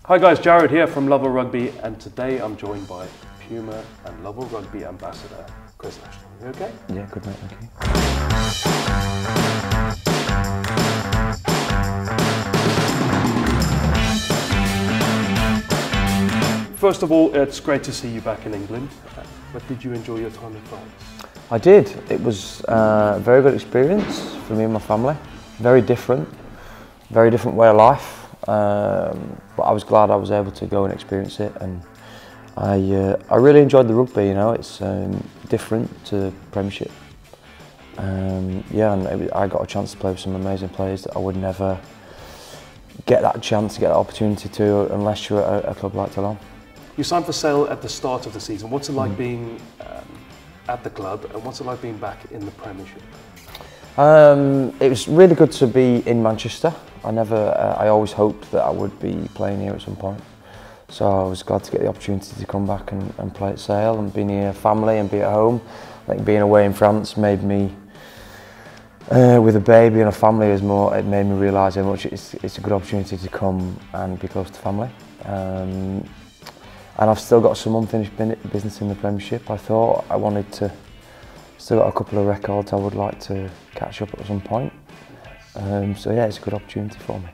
Hi guys, Jared here from Lovell Rugby, and today I'm joined by Puma and Lovell Rugby ambassador, Chris Ashton. You okay? Yeah, good mate, thank you. First of all, it's great to see you back in England, but did you enjoy your time in France? I did. It was a very good experience for me and my family. Very different way of life. But I was glad I was able to go and experience it, and I really enjoyed the rugby. You know, it's different to Premiership. Yeah, and I got a chance to play with some amazing players that I would never get that chance to get that opportunity to unless you're at a club like Toulon. You signed for sale at the start of the season. What's it like being at the club, and what's it like being back in the Premiership? It was really good to be in Manchester. I always hoped that I would be playing here at some point. So I was glad to get the opportunity to come back and play at Sale and be near family and be at home. I think being away in France made me, with a baby and a family, it made me realise how much it's a good opportunity to come and be close to family. And I've still got some unfinished business in the Premiership. I thought I wanted to, still got a couple of records I would like to catch up at some point. So yeah, it's a good opportunity for me.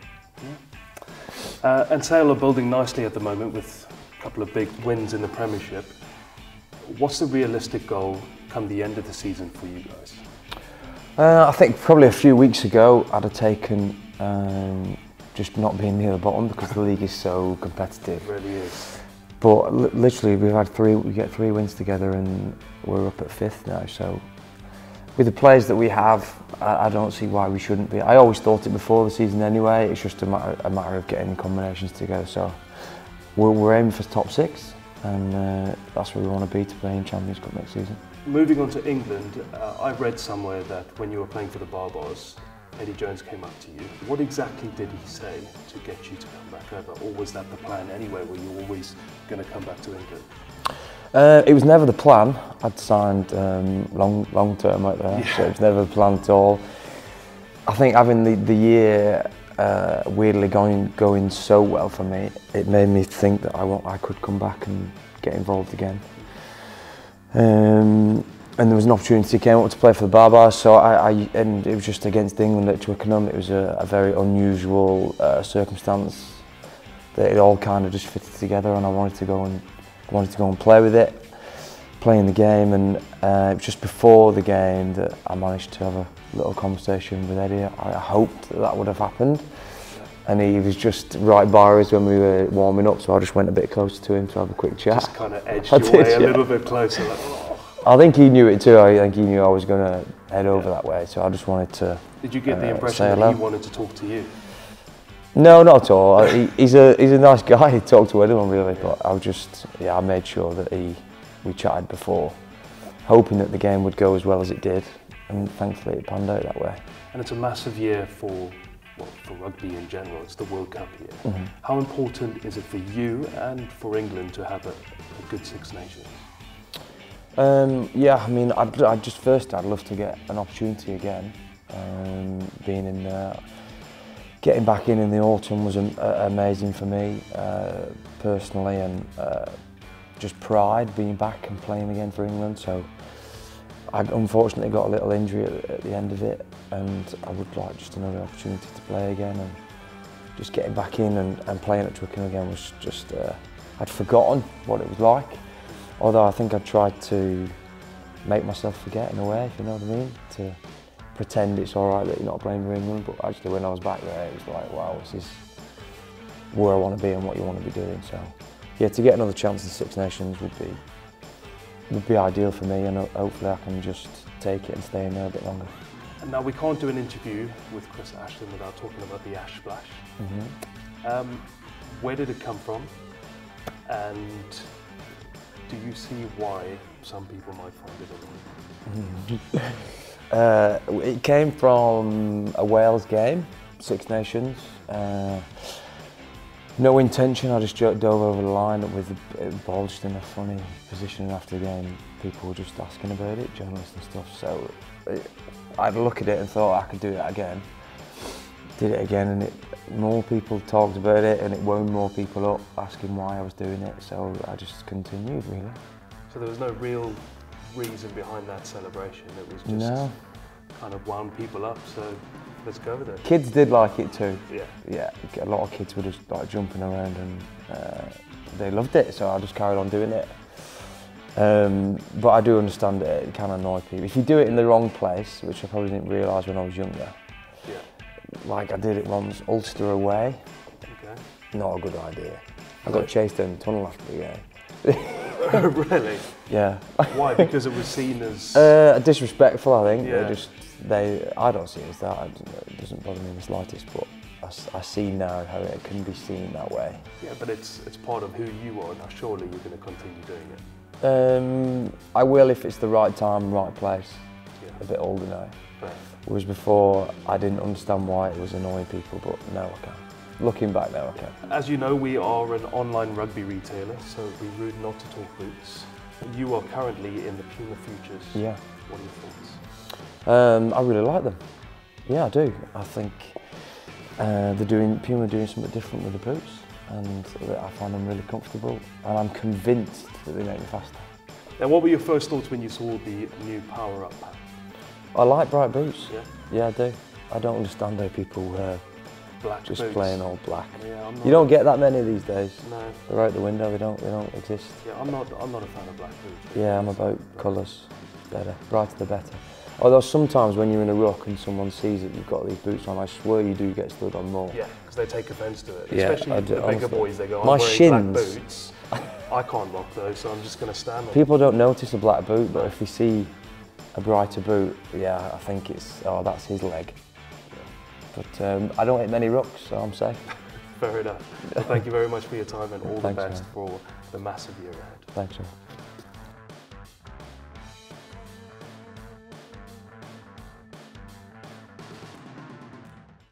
And Sale are building nicely at the moment with a couple of big wins in the Premiership. What's the realistic goal come the end of the season for you guys? I think probably a few weeks ago I'd have taken just not being near the bottom because the league is so competitive. It really is. But literally we get 3 wins together and we're up at 5th now. So with the players that we have, I don't see why we shouldn't be. I always thought it before the season anyway. It's just a matter of getting combinations together. So we're aiming for top 6, and that's where we want to be to play in Champions Cup next season. Moving on to England, I read somewhere that when you were playing for the Barbars, Eddie Jones came up to you. What exactly did he say to get you to come back over? Or was that the plan anyway? Were you always going to come back to England? It was never the plan. I'd signed long term out there, so it was never the plan at all. I think having the year weirdly going so well for me, it made me think that I could come back and get involved again. And there was an opportunity came up to play for the Barbars, so and it was just against England at Twickenham. It was a very unusual circumstance that it all kind of just fitted together, and I wanted to go and play with it, play in the game, and it was just before the game that I managed to have a little conversation with Eddie. I hoped that would have happened, and he was just right by us when we were warming up, so I just went a bit closer to him to have a quick chat. Just kind of edged your way a little bit closer. Like, oh. I think he knew it too. I think he knew I was going to head over that way, so I just wanted to. Did you get the impression that he wanted to talk to you? No, not at all. He's a nice guy. He talked to anyone really, but I made sure that we chatted before, hoping that the game would go as well as it did, and thankfully it panned out that way. And it's a massive year for rugby in general. It's the World Cup year. How important is it for you and for England to have a good Six Nations? Yeah, I mean, I'd love to get an opportunity again. Being in getting back in the autumn was amazing for me personally, and just pride being back and playing again for England. So I unfortunately got a little injury at the end of it, and I would like just another opportunity to play again, and just getting back in and playing at Twickenham again was just, I'd forgotten what it was like. Although I think I tried to make myself forget in a way, if you know what I mean, to pretend it's all right that you're not playing for England, but actually when I was back there it was like, wow, this is where I want to be and what you want to be doing. So yeah, to get another chance in Six Nations would be ideal for me, and hopefully I can just take it and stay in there a bit longer. And now we can't do an interview with Chris Ashton without talking about the AshSplash. Where did it come from, and do you see why some people might find it annoying? It came from a Wales game, Six Nations. No intention, I just dove over the line with the ball just in a funny position, and after the game people were just asking about it, journalists and stuff, so I had a look at it and thought I could do that again. Did it again, and more people talked about it and it wound more people up asking why I was doing it, so I just continued really. So there was no real reason behind that celebration, it was just kind of wound people up, so let's go with it. Kids did like it too. Yeah. Yeah, a lot of kids were just like jumping around and they loved it, so I just carried on doing it. But I do understand that it can annoy people. If you do it in the wrong place, which I probably didn't realise when I was younger, like I did it once, Ulster away, not a good idea. I got chased down the tunnel after the game. Really? Yeah. Why? Because it was seen as... disrespectful, I think. Yeah. I don't see it as that, it doesn't bother me in the slightest, but I see now how it can be seen that way. Yeah, but it's part of who you are now, surely you're going to continue doing it. I will if it's the right time, right place. Yeah. A bit older now. Fair. Whereas before, I didn't understand why it was annoying people, but now I can. Looking back now, I can. As you know, we are an online rugby retailer, so it'd be rude not to talk boots. You are currently in the Puma Futures. Yeah. What are your thoughts? I really like them. Yeah, I do. I think Puma are doing something different with the boots, and I find them really comfortable, and I'm convinced that they make me faster. Now, what were your first thoughts when you saw the new Power Up? I like bright boots. Yeah? Yeah, I do. I don't understand how people wear Black just boots. plain old black. Yeah, You don't get that many these days. No. They're out the window. They don't exist. Yeah, I'm not a fan of black boots. Yeah, I'm about colours. Better, brighter the better. Although sometimes when you're in a ruck and someone sees that you've got these boots on, I swear you do get stood on more. Yeah, because they take offence to it. Yeah, Especially the bigger honestly. boys, they go, My I'm wearing shins. black boots. I can't rock those, so I'm just going to stand on People don't notice a black boot, but if they see a brighter boot, yeah, I think it's, oh, that's his leg. But I don't hit many rucks, so I'm safe. Fair enough. Well, thank you very much for your time and all the Thanks, best man. for the massive year ahead. Thanks, man.